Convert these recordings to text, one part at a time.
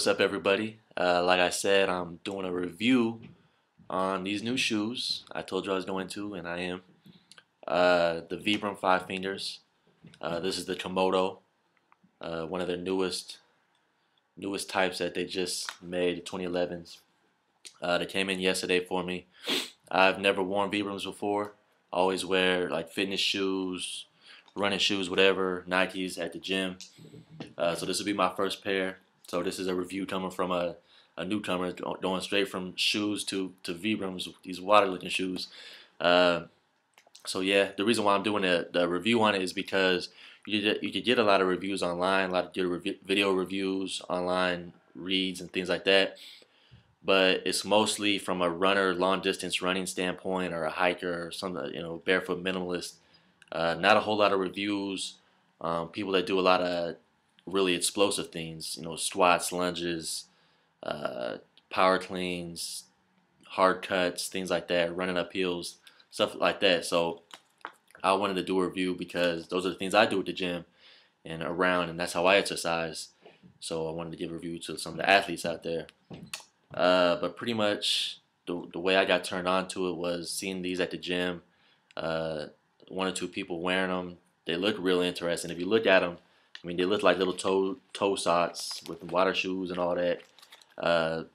What's up, everybody? Like I said, I'm doing a review on these new shoes. I told you I was going to, and I am. The Vibram FiveFingers. This is the Komodo, one of their newest types that they just made, the 2011s. They came in yesterday for me. I've never worn Vibrams before. I always wear like fitness shoes, running shoes, whatever, Nikes at the gym. So this will be my first pair. So this is a review coming from a newcomer, going straight from shoes to Vibrams, these water-looking shoes. So yeah, the reason why I'm doing the review on it is because you could get a lot of reviews online, a lot of good video reviews, online reads and things like that. But it's mostly from a runner, long-distance running standpoint, or a hiker, or some barefoot minimalist. Not a whole lot of reviews. People that do a lot of really explosive things, squats, lunges, power cleans, hard cuts, things like that, running up hills, stuff like that. So I wanted to do a review because those are the things I do at the gym and around, and that's how I exercise. So I wanted to give a review to some of the athletes out there. But pretty much the way I got turned on to it was seeing these at the gym. One or two people wearing them. They look real interesting. If you look at them, I mean, they look like little toe socks with water shoes and all that.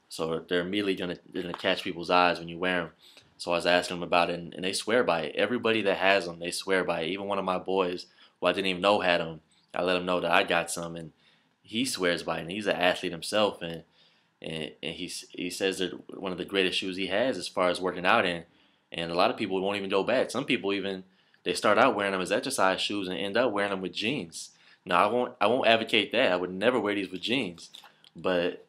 So they're immediately gonna catch people's eyes when you wear them. So I was asking them about it, and they swear by it. Everybody that has them, they swear by it. Even one of my boys, who I didn't even know had them, I let him know that I got some, and he swears by it. And he's an athlete himself, and he says they're one of the greatest shoes he has as far as working out in. And a lot of people won't even go back. Some people even, they start out wearing them as exercise shoes and end up wearing them with jeans. Now I won't advocate that. I would never wear these with jeans, but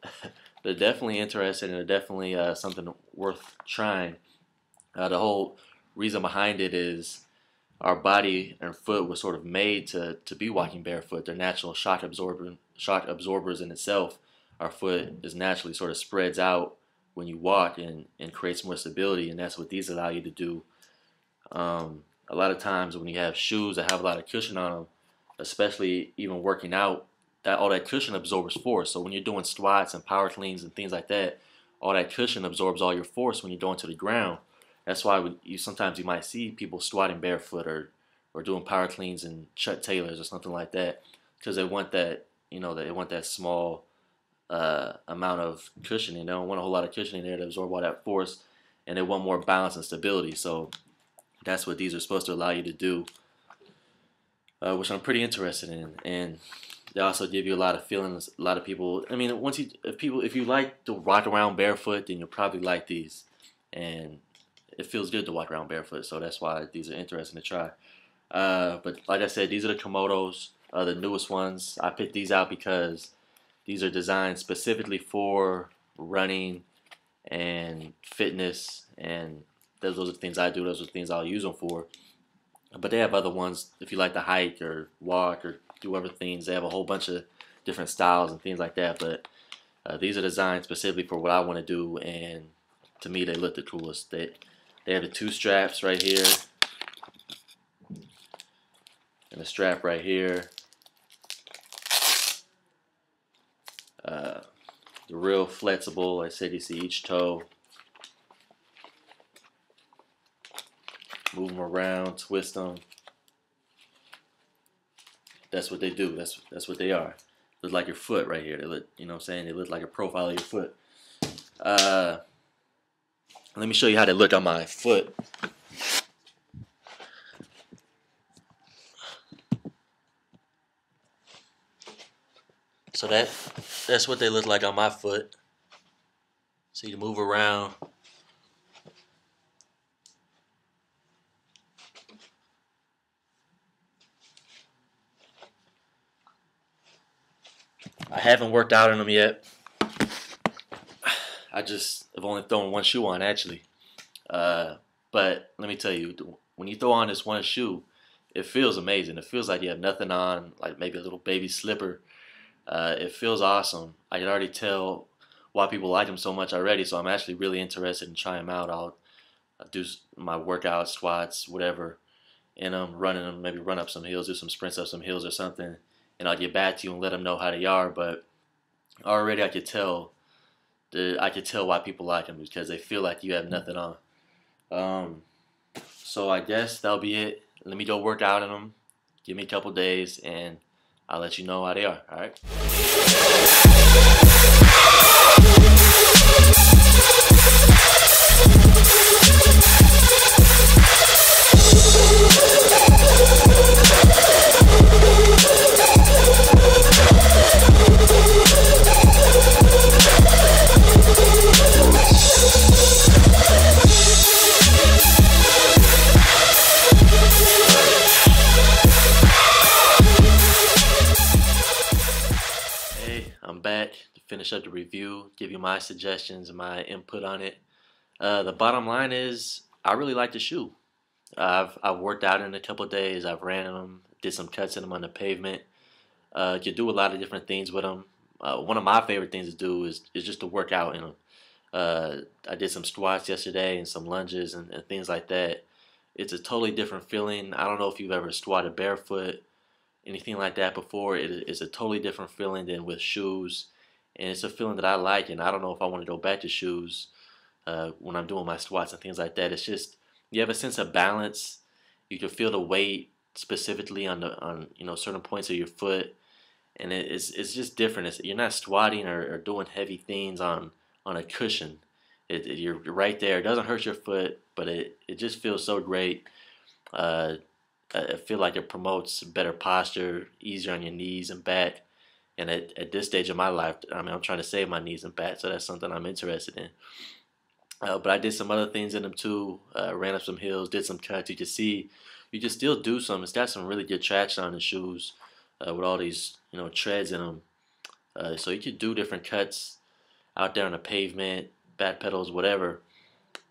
they're definitely interesting, and they're definitely something worth trying. The whole reason behind it is our body and foot was sort of made to be walking barefoot. They're natural shock absorbers in itself. Our foot is naturally sort of spreads out when you walk and creates more stability, and that's what these allow you to do. A lot of times when you have shoes that have a lot of cushion on them, especially even working out, that all that cushion absorbs force. So when you're doing squats and power cleans and things like that, all that cushion absorbs all your force when you're going to the ground. That's why sometimes you might see people squatting barefoot or doing power cleans and Chuck Taylors or something like that, because they want that, they want that small amount of cushioning. They don't want a whole lot of cushioning there to absorb all that force, and they want more balance and stability. So that's what these are supposed to allow you to do, which I'm pretty interested in. And they also give you a lot of feelings. A lot of people, I mean, if you like to walk around barefoot, then you'll probably like these, and it feels good to walk around barefoot. So that's why these are interesting to try. But like I said, these are the Komodos, the newest ones. I picked these out because these are designed specifically for running and fitness, and those are the things I do. Those are the things I'll use them for. But they have other ones if you like to hike or walk or do other things. They have a whole bunch of different styles and things like that. But these are designed specifically for what I want to do, and to me they look the coolest. They have the two straps right here, and the strap right here. They're real flexible. Like I said, you see each toe. Move them around, twist them. That's what they do. That's what they are. Look like your foot right here. They look, you know what I'm saying? They look like a profile of your foot. Let me show you how they look on my foot. So that's what they look like on my foot. So you move around. I haven't worked out in them yet. I just have only thrown one shoe on, actually. But let me tell you, when you throw on this one shoe, it feels amazing. It feels like you have nothing on, like maybe a little baby slipper. It feels awesome. I can already tell why people like them so much already, so I'm actually really interested in trying them out. I'll do my workouts, squats, whatever, in them, running them, maybe run up some hills, do some sprints up some hills or something, and I'll get back to you and let them know how they are. But already I could tell why people like them because they feel like you have nothing on. Um, so I guess that'll be it. Let me go work out in them. Give me a couple days, and I'll let you know how they are. All right. Hey, I'm back to finish up the review, give you my suggestions and my input on it. The bottom line is, I really like the shoe. I've worked out in a couple of days. I've ran in them, did some cuts in them on the pavement. You can do a lot of different things with them. One of my favorite things to do is just to work out in them. I did some squats yesterday and some lunges and things like that. It's a totally different feeling. I don't know if you've ever squatted barefoot, anything like that before. It's a totally different feeling than with shoes, and it's a feeling that I like. And I don't know if I want to go back to shoes when I'm doing my squats and things like that. It's just you have a sense of balance. You can feel the weight specifically on certain points of your foot, and it's just different. You're not squatting or doing heavy things on a cushion. You're right there. It doesn't hurt your foot, but it just feels so great. Uh, I feel like it promotes better posture, easier on your knees and back. And at this stage of my life, I mean, I'm trying to save my knees and back, so that's something I'm interested in. But I did some other things in them too. Ran up some hills, did some cuts. You can see, you can still do some. It's got some really good traction on the shoes with all these treads in them. So you could do different cuts out there on the pavement, back pedals, whatever.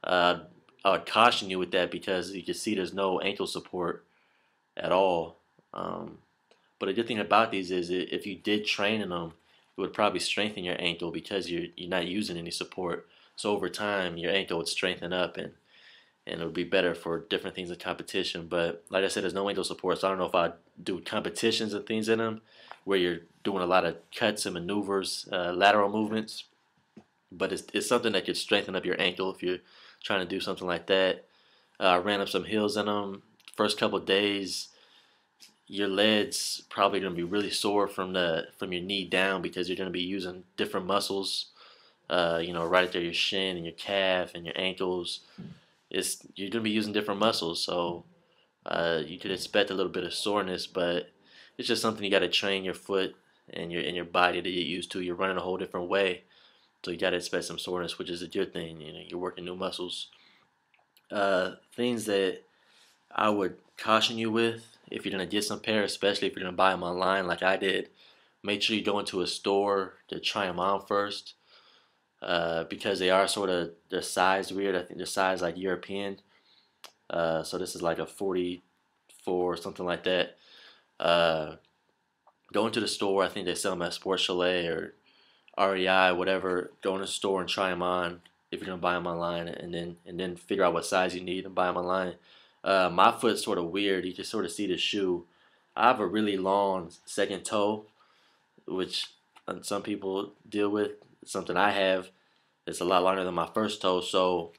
Uh, I would caution you with that because you can see there's no ankle support at all. Um, but a good thing about these is if you did train in them, it would probably strengthen your ankle because you're not using any support. So over time, your ankle would strengthen up and it would be better for different things in competition. But like I said, there's no ankle support, so I don't know if I do competitions and things in them where you're doing a lot of cuts and maneuvers, lateral movements. But it's something that could strengthen up your ankle if you're trying to do something like that. I ran up some hills in them. First couple of days, your legs probably going to be really sore from your knee down because you're going to be using different muscles. Right there, your shin and your calf and your ankles. You're going to be using different muscles, so you could expect a little bit of soreness, but it's just something you got to train your foot and your body to get used to. You're running a whole different way, so you got to expect some soreness, which is a good thing. You're working new muscles. Things that I would caution you with if you're gonna get some pair, especially if you're gonna buy them online like I did. Make sure you go into a store to try them on first, because they are sort of their size weird. I think their size like European. So this is like a 44 or something like that. Uh, Go into the store. I think they sell them at Sports Chalet or REI, whatever. Go in the store and try them on if you're gonna buy them online, and then figure out what size you need and buy them online. My foot's sort of weird. You can sort of see the shoe. I have a really long second toe, which some people deal with. It's something I have. It's a lot longer than my first toe, so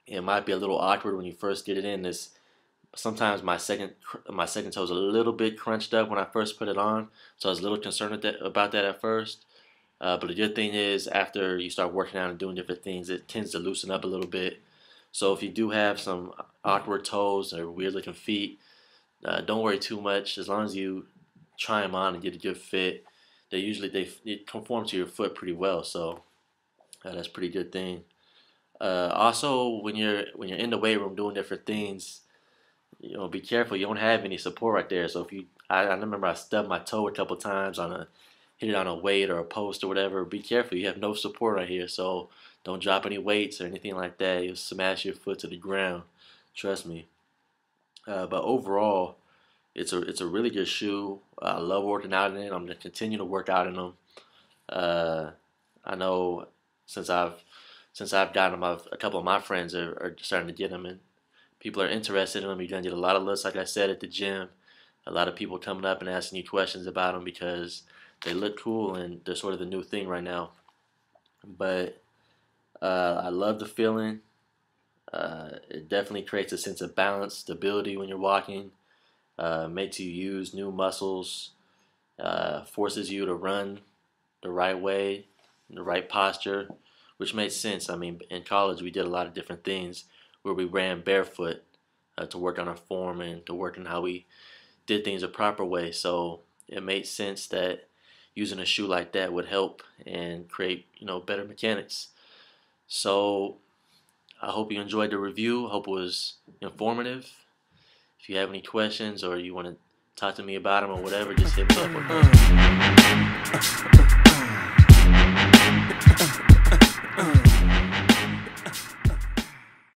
it might be a little awkward when you first get it in. Sometimes my second toe is a little bit crunched up when I first put it on, so I was a little concerned about that at first. But the good thing is, after you start working out and doing different things, it tends to loosen up a little bit. So if you do have some awkward toes or weird looking feet, don't worry too much. As long as you try them on and get a good fit, they conform to your foot pretty well. So that's a pretty good thing. Also, when you're in the weight room doing different things, be careful. You don't have any support right there. So I remember I stubbed my toe a couple times hit it on a weight or a post or whatever. Be careful. You have no support right here. So don't drop any weights or anything like that. You'll smash your foot to the ground. Trust me. But overall, it's a really good shoe. I love working out in it. I'm gonna continue to work out in them. I know since I've gotten them, a couple of my friends are starting to get them, and people are interested in them. You're gonna get a lot of looks, like I said, at the gym. A lot of people coming up and asking you questions about them because They look cool, and they're sort of the new thing right now. But I love the feeling. It definitely creates a sense of balance, stability when you're walking. Makes you use new muscles. Forces you to run the right way, the right posture, which makes sense. I mean, in college we did a lot of different things where we ran barefoot to work on our form and to work on how we did things a proper way. So it made sense that using a shoe like that would help and create, better mechanics. So I hope you enjoyed the review. I hope it was informative. If you have any questions or you want to talk to me about them or whatever, just hit me up.